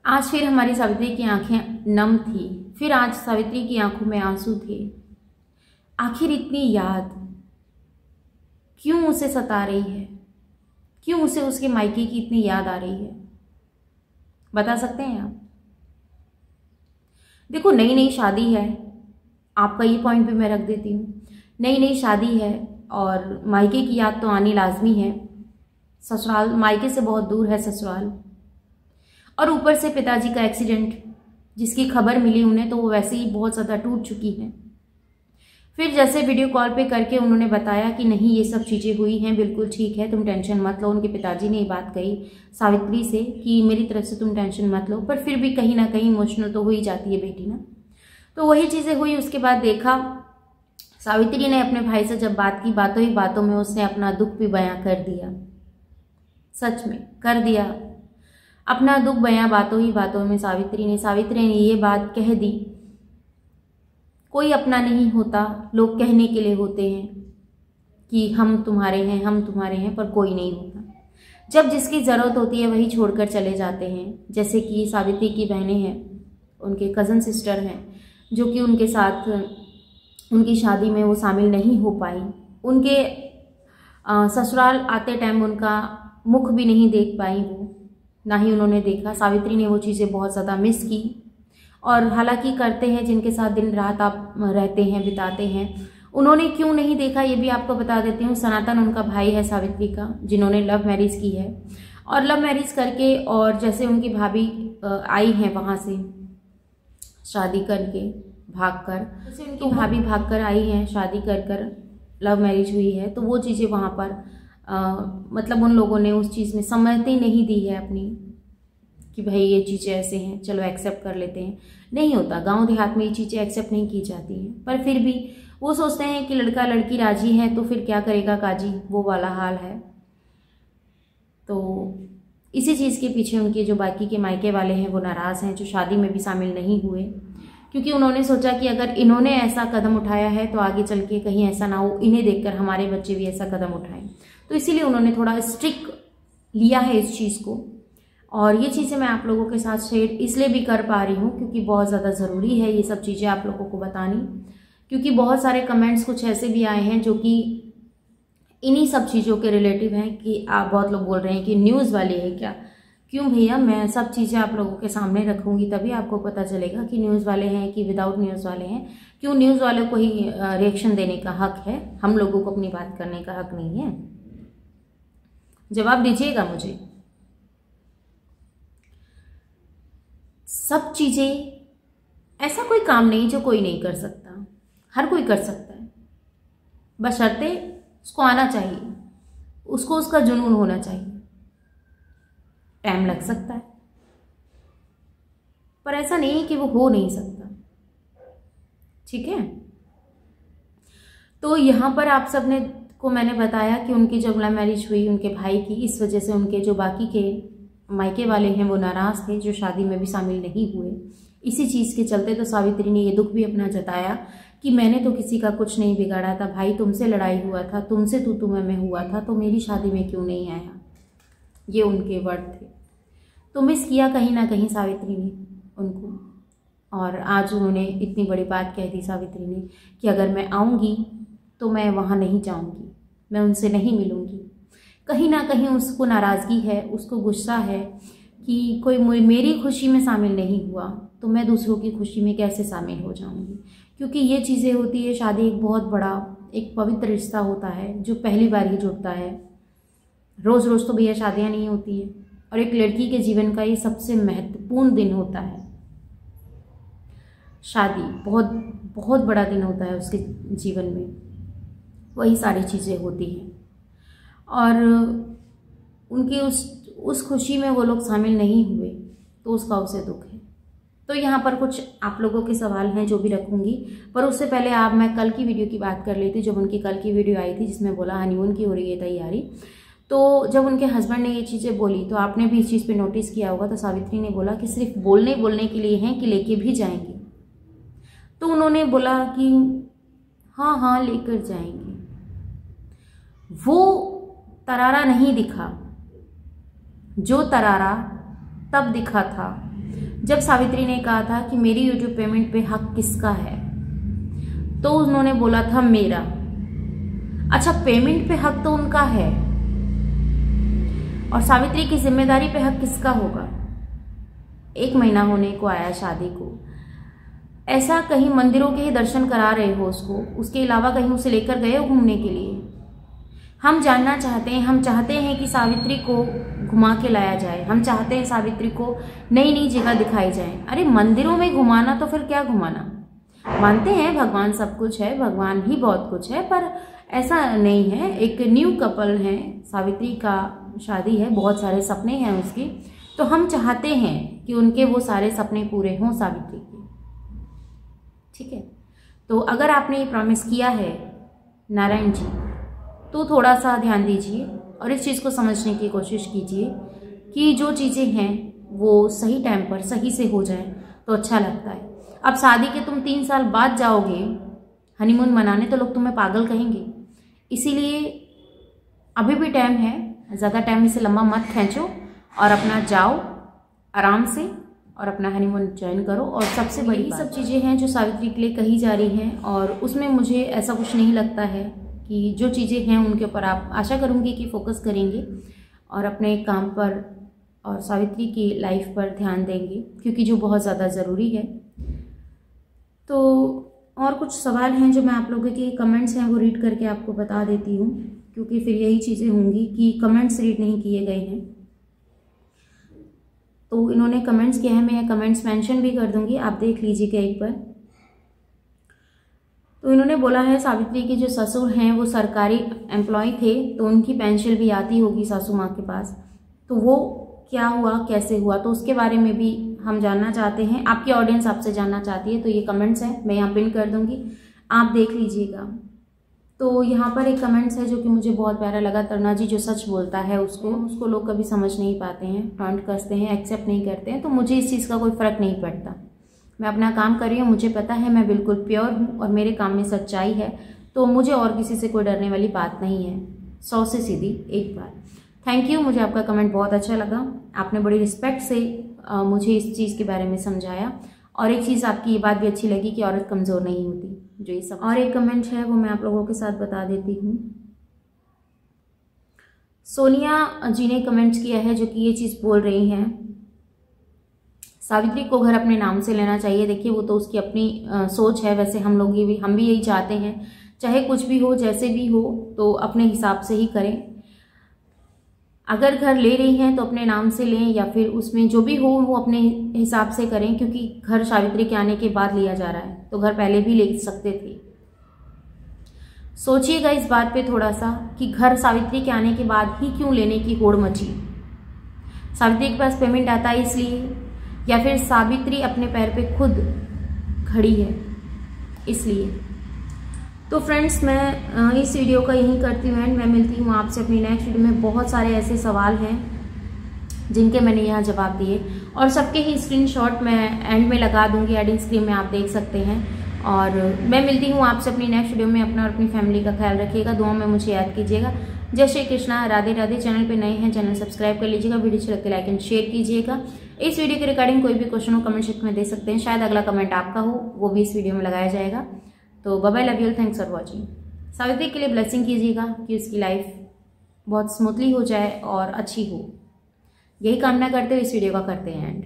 आज फिर हमारी सावित्री की आंखें नम थी, फिर आज सावित्री की आंखों में आंसू थे। आखिर इतनी याद क्यों उसे सता रही है? क्यों उसे उसके मायके की इतनी याद आ रही है? बता सकते हैं आप? देखो, नई नई शादी है, आपका ये पॉइंट भी मैं रख देती हूँ। नई नई शादी है और मायके की याद तो आनी लाजमी है। ससुराल मायके से बहुत दूर है ससुराल, और ऊपर से पिताजी का एक्सीडेंट जिसकी खबर मिली उन्हें, तो वो वैसे ही बहुत ज़्यादा टूट चुकी हैं। फिर जैसे वीडियो कॉल पे करके उन्होंने बताया कि नहीं, ये सब चीज़ें हुई हैं, बिल्कुल ठीक है, तुम टेंशन मत लो। उनके पिताजी ने ये बात कही सावित्री से कि मेरी तरफ से तुम टेंशन मत लो, पर फिर भी कहीं ना कहीं इमोशनल तो हो ही जाती है बेटी ना। तो वही चीज़ें हुई। उसके बाद देखा, सावित्री ने अपने भाई से जब बात की, बातों ही बातों में उसने अपना दुख भी बयां कर दिया। सच में कर दिया अपना दुख बयां, बातों ही बातों में सावित्री ने ये बात कह दी, कोई अपना नहीं होता, लोग कहने के लिए होते हैं कि हम तुम्हारे हैं, पर कोई नहीं होता। जब जिसकी ज़रूरत होती है वही छोड़कर चले जाते हैं। जैसे कि सावित्री की बहनें हैं, उनके कज़न सिस्टर हैं, जो कि उनके साथ उनकी शादी में वो शामिल नहीं हो पाई। उनके ससुराल आते टाइम उनका मुख भी नहीं देख पाई वो, ना ही उन्होंने देखा। सावित्री ने वो चीज़ें बहुत ज़्यादा मिस की। और हालांकि करते हैं जिनके साथ दिन रात आप रहते हैं, बिताते हैं, उन्होंने क्यों नहीं देखा ये भी आपको बता देती हूँ। सनातन उनका भाई है सावित्री का, जिन्होंने लव मैरिज की है। और लव मैरिज करके, और जैसे उनकी भाभी आई हैं वहाँ से शादी करके भागकर, जैसे उनकी भाभी भागकर आई हैं शादी कर लव मैरिज हुई है, तो वो चीज़ें वहाँ पर मतलब उन लोगों ने उस चीज़ में सम्मति नहीं दी है अपनी कि भाई ये चीज़ें ऐसे हैं, चलो एक्सेप्ट कर लेते हैं। नहीं होता, गांव देहात में ये चीज़ें एक्सेप्ट नहीं की जाती हैं। पर फिर भी वो सोचते हैं कि लड़का लड़की राजी है तो फिर क्या करेगा काजी, वो वाला हाल है। तो इसी चीज़ के पीछे उनके जो बाकी के मायके वाले हैं वो नाराज़ हैं, जो शादी में भी शामिल नहीं हुए, क्योंकि उन्होंने सोचा कि अगर इन्होंने ऐसा कदम उठाया है तो आगे चल के कहीं ऐसा ना हो, इन्हें देखकर हमारे बच्चे भी ऐसा कदम उठाएं। तो इसीलिए उन्होंने थोड़ा स्ट्रिक्ट लिया है इस चीज़ को। और ये चीज़ें मैं आप लोगों के साथ शेयर इसलिए भी कर पा रही हूँ क्योंकि बहुत ज़्यादा ज़रूरी है ये सब चीज़ें आप लोगों को बतानी, क्योंकि बहुत सारे कमेंट्स कुछ ऐसे भी आए हैं जो कि इन्हीं सब चीज़ों के रिलेटिव हैं। कि आप बहुत लोग बोल रहे हैं कि न्यूज़ वाली है क्या? क्यों भैया, मैं सब चीज़ें आप लोगों के सामने रखूँगी तभी आपको पता चलेगा कि न्यूज़ वाले हैं कि विदाउट न्यूज़ वाले हैं। क्यों न्यूज़ वालों को ही रिएक्शन देने का हक है, हम लोगों को अपनी बात करने का हक नहीं है? जवाब दीजिएगा मुझे। सब चीज़ें, ऐसा कोई काम नहीं जो कोई नहीं कर सकता, हर कोई कर सकता है, बशर्ते उसको आना चाहिए, उसको उसका जुनून होना चाहिए। टाइम लग सकता है, पर ऐसा नहीं है कि वो हो नहीं सकता। ठीक है, तो यहाँ पर आप सबने को मैंने बताया कि उनकी जब लव मैरिज हुई उनके भाई की, इस वजह से उनके जो बाकी के मायके वाले हैं वो नाराज़ थे, जो शादी में भी शामिल नहीं हुए। इसी चीज़ के चलते तो सावित्री ने ये दुख भी अपना जताया कि मैंने तो किसी का कुछ नहीं बिगाड़ा था भाई, तुमसे लड़ाई हुआ था, तुमसे तू में हुआ था, तो मेरी शादी में क्यों नहीं आया? ये उनके वर्ड थे। तो मिस किया कहीं ना कहीं सावित्री ने उनको, और आज उन्होंने इतनी बड़ी बात कह दी सावित्री ने कि अगर मैं आऊँगी तो मैं वहाँ नहीं जाऊँगी, मैं उनसे नहीं मिलूँगी। कहीं ना कहीं उसको नाराज़गी है, उसको गुस्सा है कि कोई मेरी खुशी में शामिल नहीं हुआ तो मैं दूसरों की खुशी में कैसे शामिल हो जाऊंगी। क्योंकि ये चीज़ें होती है, शादी एक बहुत बड़ा, एक पवित्र रिश्ता होता है जो पहली बार ही जुड़ता है। रोज़ रोज़ तो भैया शादियाँ नहीं होती हैं, और एक लड़की के जीवन का ये सबसे महत्वपूर्ण दिन होता है। शादी बहुत बहुत बड़ा दिन होता है उसके जीवन में, वही सारी चीज़ें होती हैं, और उनकी उस खुशी में वो लोग शामिल नहीं हुए तो उसका उसे दुख है। तो यहाँ पर कुछ आप लोगों के सवाल हैं जो भी रखूँगी, पर उससे पहले मैं कल की वीडियो की बात कर लेती। जब उनकी कल की वीडियो आई थी जिसमें बोला हनीमून की हो रही है तैयारी, तो जब उनके हस्बैंड ने ये चीज़ें बोली तो आपने भी इस चीज़ पे नोटिस किया होगा। तो सावित्री ने बोला कि सिर्फ बोलने के लिए हैं कि लेके भी जाएंगे? तो उन्होंने बोला कि हाँ लेकर जाएंगे। वो तरारा नहीं दिखा जो तरारा तब दिखा था जब सावित्री ने कहा था कि मेरी यूट्यूब पेमेंट पे हक किसका है, तो उन्होंने बोला था मेरा। अच्छा, पेमेंट पे हक तो उनका है और सावित्री की जिम्मेदारी पे हक किसका होगा? 1 महीना होने को आया शादी को, ऐसा कहीं मंदिरों के ही दर्शन करा रहे हो उसको, उसके अलावा कहीं उसे लेकर गए हो घूमने के लिए? हम जानना चाहते हैं, हम चाहते हैं कि सावित्री को घुमा के लाया जाए, हम चाहते हैं सावित्री को नई नई जगह दिखाई जाए। अरे मंदिरों में घुमाना तो फिर क्या घुमाना? मानते हैं भगवान सब कुछ है, भगवान ही बहुत कुछ है, पर ऐसा नहीं है। एक न्यू कपल है, सावित्री का शादी है, बहुत सारे सपने हैं उसके, तो हम चाहते हैं कि उनके वो सारे सपने पूरे हों सावित्री के। ठीक है, तो अगर आपने ये प्रॉमिस किया है नारायण जी, तो थोड़ा सा ध्यान दीजिए और इस चीज़ को समझने की कोशिश कीजिए कि जो चीज़ें हैं वो सही टाइम पर सही से हो जाए तो अच्छा लगता है। अब शादी के तुम 3 साल बाद जाओगे हनीमून मनाने तो लोग तुम्हें पागल कहेंगे, इसीलिए अभी भी टाइम है, ज़्यादा टाइम इसे लंबा मत खींचो और अपना जाओ आराम से और अपना हनीमून ज्वाइन करो। और सबसे बड़ी सब चीज़ें हैं जो सावित्री के लिए कही जा रही हैं और उसमें मुझे ऐसा कुछ नहीं लगता है कि जो चीज़ें हैं उनके ऊपर आप, आशा करूँगी कि फोकस करेंगे और अपने काम पर और सावित्री की लाइफ पर ध्यान देंगे, क्योंकि जो बहुत ज़्यादा ज़रूरी है। तो और कुछ सवाल हैं जो मैं आप लोगों के कमेंट्स हैं वो रीड करके आपको बता देती हूँ, क्योंकि फिर यही चीज़ें होंगी कि कमेंट्स रीड नहीं किए गए हैं। तो इन्होंने कमेंट्स किया है, मैं कमेंट्स मेंशन भी कर दूंगी, आप देख लीजिएगा एक बार। तो इन्होंने बोला है सावित्री के जो ससुर हैं वो सरकारी एम्प्लॉय थे, तो उनकी पेंशन भी आती होगी सासू माँ के पास, तो वो क्या हुआ, कैसे हुआ, तो उसके बारे में भी हम जानना चाहते हैं। आपकी ऑडियंस आपसे जानना चाहती है, तो ये कमेंट्स हैं, मैं यहाँ पिन कर दूंगी, आप देख लीजिएगा। तो यहाँ पर एक कमेंट्स है जो कि मुझे बहुत प्यारा लगा, तरुणा जी जो सच बोलता है उसको लोग कभी समझ नहीं पाते हैं, टॉन्ट कसते हैं, एक्सेप्ट नहीं करते हैं। तो मुझे इस चीज़ का कोई फ़र्क नहीं पड़ता, मैं अपना काम कर रही हूँ, मुझे पता है मैं बिल्कुल प्योर हूँ और मेरे काम में सच्चाई है, तो मुझे और किसी से कोई डरने वाली बात नहीं है। 100 से सीधी एक बार। थैंक यू, मुझे आपका कमेंट बहुत अच्छा लगा, आपने बड़ी रिस्पेक्ट से मुझे इस चीज़ के बारे में समझाया। और एक चीज़ आपकी ये बात भी अच्छी लगी कि औरत कमज़ोर नहीं होती, जो ये सब। और एक कमेंट है वो मैं आप लोगों के साथ बता देती हूँ। सोनिया जी ने कमेंट्स किया है जो कि ये चीज़ बोल रही हैं, सावित्री को घर अपने नाम से लेना चाहिए। देखिए वो तो उसकी अपनी सोच है, वैसे हम भी यही चाहते हैं, चाहे कुछ भी हो जैसे भी हो तो अपने हिसाब से ही करें। अगर घर ले रही हैं तो अपने नाम से लें, या फिर उसमें जो भी हो वो अपने हिसाब से करें, क्योंकि घर सावित्री के आने के बाद लिया जा रहा है, तो घर पहले भी ले सकते थे। सोचिएगा इस बात पे थोड़ा सा कि घर सावित्री के आने के बाद ही क्यों लेने की होड़ मची। सावित्री के पास पेमेंट आता है इसलिए, या फिर सावित्री अपने पैर पे खुद खड़ी है इसलिए। तो फ्रेंड्स मैं इस वीडियो का यहीं करती हूँ एंड मैं मिलती हूँ आपसे अपनी नेक्स्ट वीडियो में। बहुत सारे ऐसे सवाल हैं जिनके मैंने यहाँ जवाब दिए और सबके ही स्क्रीनशॉट मैं एंड में लगा दूंगी, एडिंग स्क्रीन में आप देख सकते हैं। और मैं मिलती हूँ आपसे अपनी नेक्स्ट वीडियो में। अपना और अपनी फैमिली का ख्याल रखिएगा, दुआ में मुझे याद कीजिएगा। जय श्री कृष्णा, राधे राधे। चैनल पे नए हैं, चैनल सब्सक्राइब कर लीजिएगा, वीडियो अच्छी लगती है लाइक एंड शेयर कीजिएगा। इस वीडियो के रिगार्डिंग कोई भी क्वेश्चन हो कमेंट सेक्शन में दे सकते हैं, शायद अगला कमेंट आपका हो वो भी इस वीडियो में लगाया जाएगा। तो bye bye, love you, thanks for watching. Savitri के लिए ब्लेसिंग कीजिएगा कि उसकी लाइफ बहुत स्मूथली हो जाए और अच्छी हो, यही कामना करते हुए इस वीडियो का करते हैं एंड।